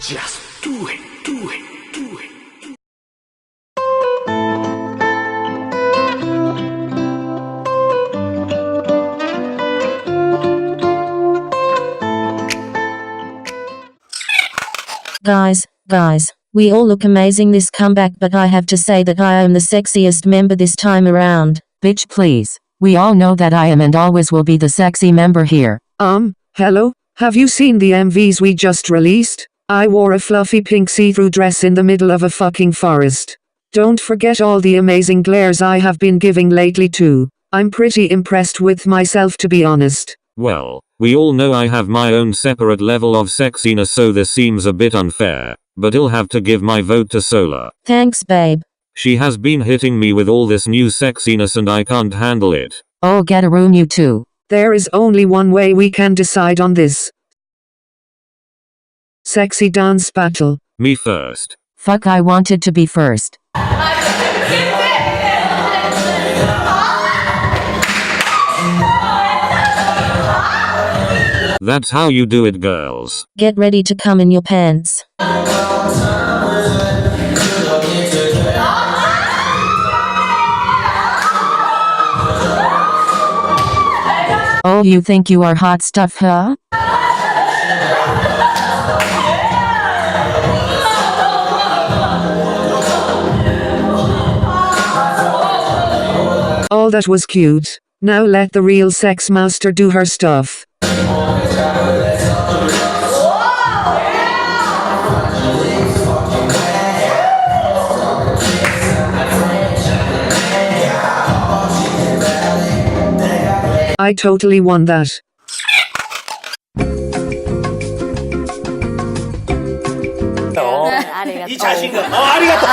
Just do it, do it, do it. Guys, we all look amazing this comeback, but I have to say that I am the sexiest member this time around. Bitch, please. We all know that I am and always will be the sexy member here. Hello? Have you seen the MVs we just released? I wore a fluffy pink see-through dress in the middle of a fucking forest. Don't forget all the amazing glares I have been giving lately too. I'm pretty impressed with myself, to be honest. Well, we all know I have my own separate level of sexiness, so this seems a bit unfair, but I'll have to give my vote to Solar. Thanks, babe. She has been hitting me with all this new sexiness and I can't handle it. Oh, get a room, you two. There is only one way we can decide on this. Sexy dance battle. Me first. Fuck, I wanted to be first. That's how you do it, girls. Get ready to come in your pants. Oh, you think you are hot stuff, huh? All that was cute. Now let the real sex master do her stuff. I totally won that. 이 자신감. 아리가또.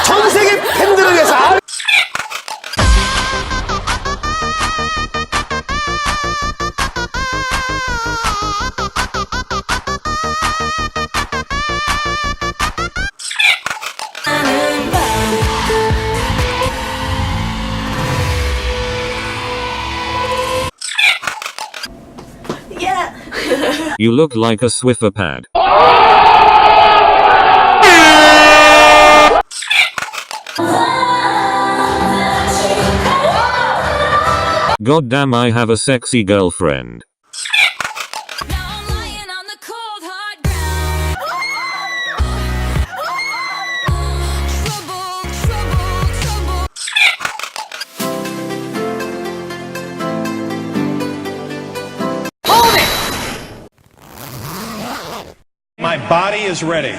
전 세계 팬들을 위해서. You look like a Swiffer pad. Goddamn, I have a sexy girlfriend. My body is ready.